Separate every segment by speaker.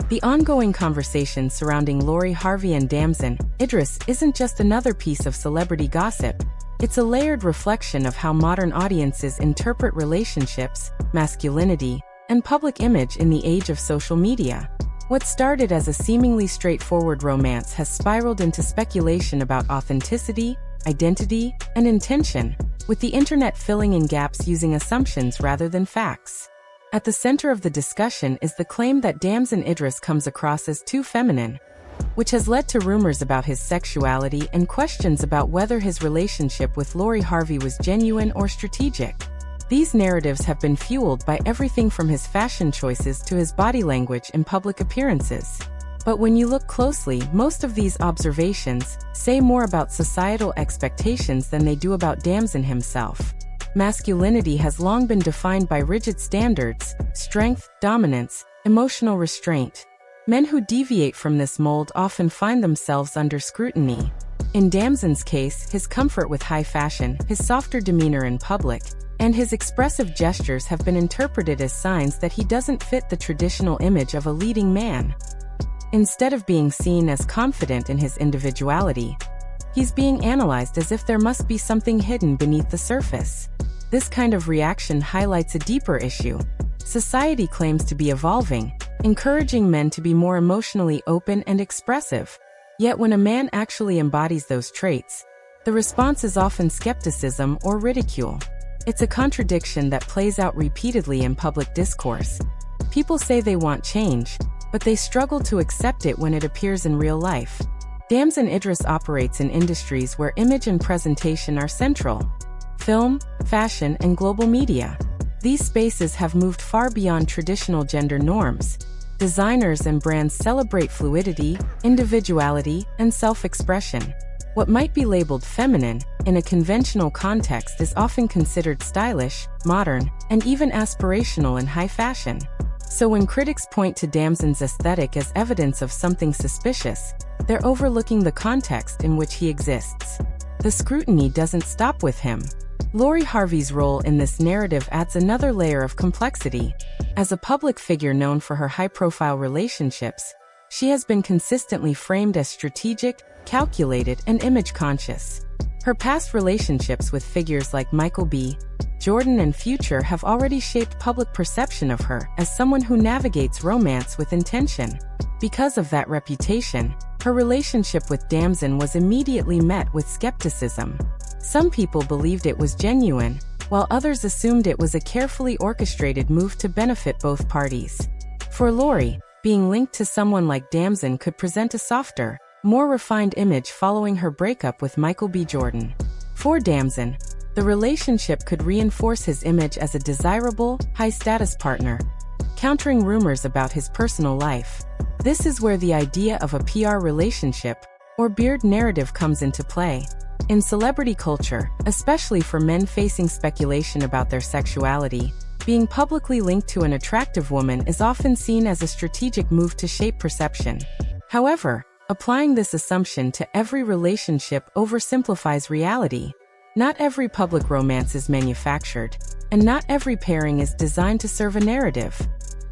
Speaker 1: The ongoing conversation surrounding Lori Harvey and Damson Idris isn't just another piece of celebrity gossip. It's a layered reflection of how modern audiences interpret relationships, masculinity, and public image in the age of social media. What started as a seemingly straightforward romance has spiraled into speculation about authenticity, identity, and intention, with the internet filling in gaps using assumptions rather than facts. At the center of the discussion is the claim that Damson Idris comes across as too feminine, which has led to rumors about his sexuality and questions about whether his relationship with Lori Harvey was genuine or strategic. These narratives have been fueled by everything from his fashion choices to his body language in public appearances. But when you look closely, most of these observations say more about societal expectations than they do about Damson himself. Masculinity has long been defined by rigid standards: strength, dominance, emotional restraint. Men who deviate from this mold often find themselves under scrutiny. In Damson's case, his comfort with high fashion, his softer demeanor in public, and his expressive gestures have been interpreted as signs that he doesn't fit the traditional image of a leading man. Instead of being seen as confident in his individuality, he's being analyzed as if there must be something hidden beneath the surface. This kind of reaction highlights a deeper issue. Society claims to be evolving, encouraging men to be more emotionally open and expressive. Yet when a man actually embodies those traits, the response is often skepticism or ridicule. It's a contradiction that plays out repeatedly in public discourse. People say they want change, but they struggle to accept it when it appears in real life. Damson Idris operates in industries where image and presentation are central: film, fashion, and global media. These spaces have moved far beyond traditional gender norms. Designers and brands celebrate fluidity, individuality, and self-expression. What might be labeled feminine, in a conventional context, is often considered stylish, modern, and even aspirational in high fashion. So when critics point to Damson's aesthetic as evidence of something suspicious, they're overlooking the context in which he exists. The scrutiny doesn't stop with him. Lori Harvey's role in this narrative adds another layer of complexity. As a public figure known for her high-profile relationships, she has been consistently framed as strategic, calculated, and image-conscious. Her past relationships with figures like Michael B. Jordan and Future have already shaped public perception of her as someone who navigates romance with intention. Because of that reputation, her relationship with Damson was immediately met with skepticism. Some people believed it was genuine, while others assumed it was a carefully orchestrated move to benefit both parties. For Lori, being linked to someone like Damson could present a softer, more refined image following her breakup with Michael B. Jordan. For Damson, the relationship could reinforce his image as a desirable, high-status partner, countering rumors about his personal life. This is where the idea of a PR relationship, or beard narrative, comes into play. In celebrity culture, especially for men facing speculation about their sexuality, being publicly linked to an attractive woman is often seen as a strategic move to shape perception. However, applying this assumption to every relationship oversimplifies reality. Not every public romance is manufactured, and not every pairing is designed to serve a narrative.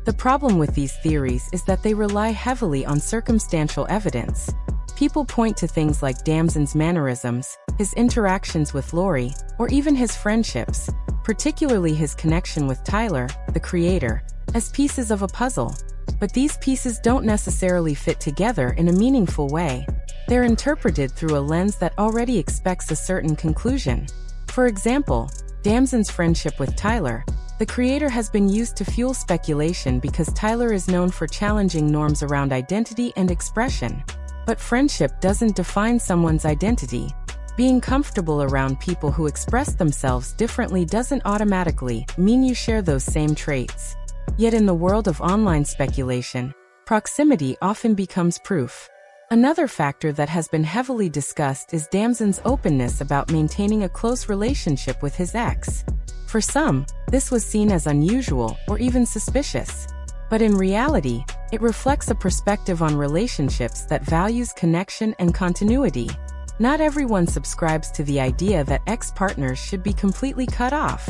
Speaker 1: The problem with these theories is that they rely heavily on circumstantial evidence. People point to things like Damson's mannerisms, his interactions with Lori, or even his friendships, particularly his connection with Tyler, the creator, as pieces of a puzzle. But these pieces don't necessarily fit together in a meaningful way. They're interpreted through a lens that already expects a certain conclusion. For example, Damson's friendship with Tyler, the creator, has been used to fuel speculation because Tyler is known for challenging norms around identity and expression. But friendship doesn't define someone's identity. Being comfortable around people who express themselves differently doesn't automatically mean you share those same traits. Yet in the world of online speculation, proximity often becomes proof. Another factor that has been heavily discussed is Damson's openness about maintaining a close relationship with his ex. For some, this was seen as unusual or even suspicious. But in reality, it reflects a perspective on relationships that values connection and continuity. Not everyone subscribes to the idea that ex-partners should be completely cut off.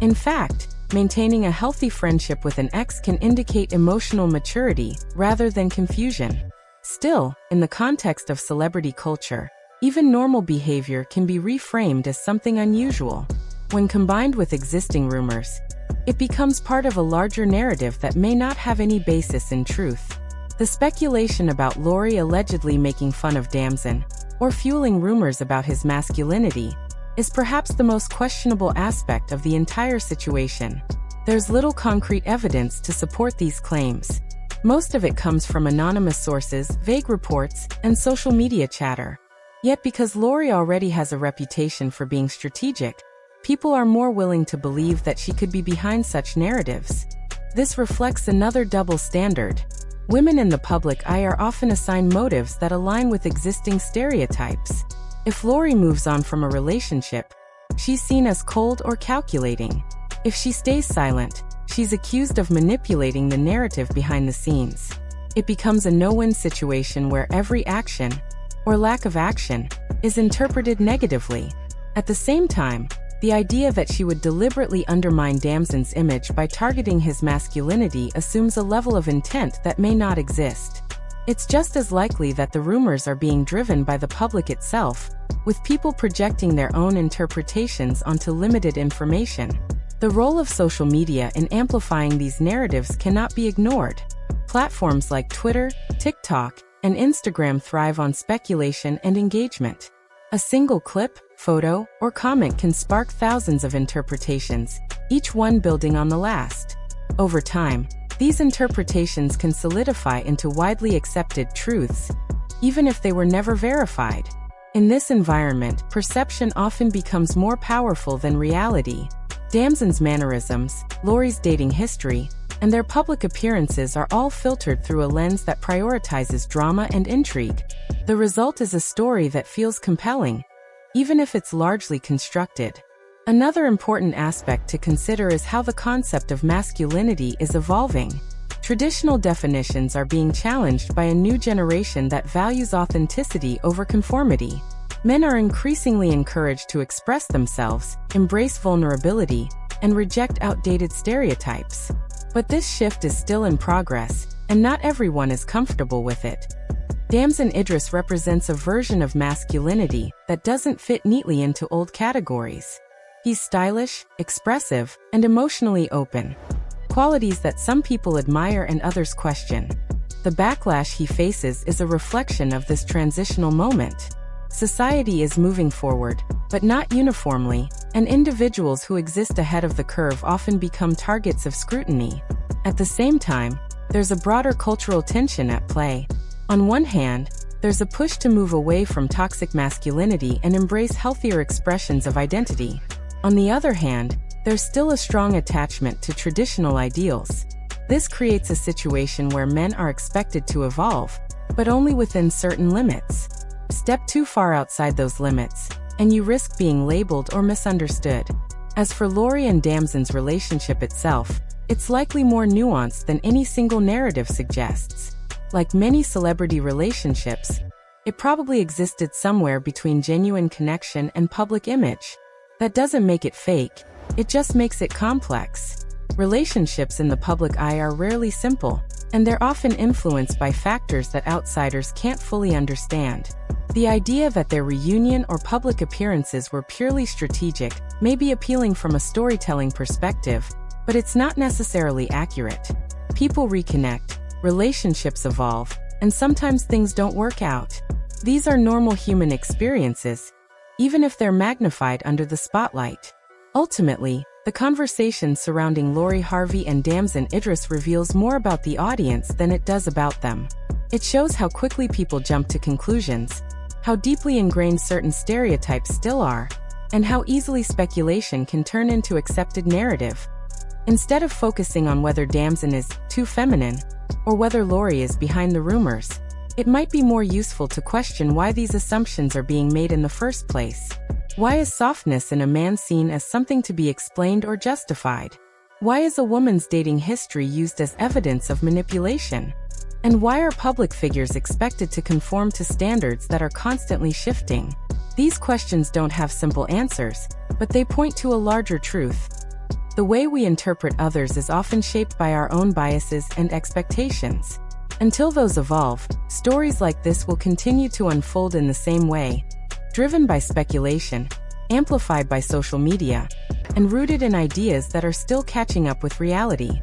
Speaker 1: In fact, maintaining a healthy friendship with an ex can indicate emotional maturity rather than confusion. Still, in the context of celebrity culture, even normal behavior can be reframed as something unusual. When combined with existing rumors, it becomes part of a larger narrative that may not have any basis in truth. The speculation about Lori allegedly making fun of Damson, or fueling rumors about his masculinity, is perhaps the most questionable aspect of the entire situation. There's little concrete evidence to support these claims. Most of it comes from anonymous sources, vague reports, and social media chatter. Yet because Lori already has a reputation for being strategic, people are more willing to believe that she could be behind such narratives. This reflects another double standard. Women in the public eye are often assigned motives that align with existing stereotypes. If Lori moves on from a relationship, she's seen as cold or calculating. If she stays silent, she's accused of manipulating the narrative behind the scenes. It becomes a no-win situation where every action, or lack of action, is interpreted negatively. At the same time, the idea that she would deliberately undermine Damson's image by targeting his masculinity assumes a level of intent that may not exist. It's just as likely that the rumors are being driven by the public itself, with people projecting their own interpretations onto limited information. The role of social media in amplifying these narratives cannot be ignored. Platforms like Twitter, TikTok, and Instagram thrive on speculation and engagement. A single clip, photo, or comment can spark thousands of interpretations, each one building on the last. Over time, these interpretations can solidify into widely accepted truths, even if they were never verified. In this environment, perception often becomes more powerful than reality. Damson's mannerisms, Lori's dating history, and their public appearances are all filtered through a lens that prioritizes drama and intrigue. The result is a story that feels compelling, even if it's largely constructed. Another important aspect to consider is how the concept of masculinity is evolving. Traditional definitions are being challenged by a new generation that values authenticity over conformity. Men are increasingly encouraged to express themselves, embrace vulnerability, and reject outdated stereotypes. But this shift is still in progress, and not everyone is comfortable with it. Damson Idris represents a version of masculinity that doesn't fit neatly into old categories. He's stylish, expressive, and emotionally open, qualities that some people admire and others question. The backlash he faces is a reflection of this transitional moment. Society is moving forward, but not uniformly, and individuals who exist ahead of the curve often become targets of scrutiny. At the same time, there's a broader cultural tension at play. On one hand, there's a push to move away from toxic masculinity and embrace healthier expressions of identity. On the other hand, there's still a strong attachment to traditional ideals. This creates a situation where men are expected to evolve, but only within certain limits. Step too far outside those limits, and you risk being labeled or misunderstood. As for Lori and Damson's relationship itself, it's likely more nuanced than any single narrative suggests. Like many celebrity relationships, it probably existed somewhere between genuine connection and public image. That doesn't make it fake, it just makes it complex. Relationships in the public eye are rarely simple, and they're often influenced by factors that outsiders can't fully understand. The idea that their reunion or public appearances were purely strategic may be appealing from a storytelling perspective, but it's not necessarily accurate. People reconnect, relationships evolve, and sometimes things don't work out. These are normal human experiences, even if they're magnified under the spotlight. Ultimately, the conversation surrounding Lori Harvey and Damson Idris reveals more about the audience than it does about them. It shows how quickly people jump to conclusions, how deeply ingrained certain stereotypes still are, and how easily speculation can turn into accepted narrative. Instead of focusing on whether Damson is too feminine, or whether Lori is behind the rumors, it might be more useful to question why these assumptions are being made in the first place. Why is softness in a man seen as something to be explained or justified? Why is a woman's dating history used as evidence of manipulation? And why are public figures expected to conform to standards that are constantly shifting? These questions don't have simple answers, but they point to a larger truth. The way we interpret others is often shaped by our own biases and expectations. Until those evolve, stories like this will continue to unfold in the same way, driven by speculation, amplified by social media, and rooted in ideas that are still catching up with reality.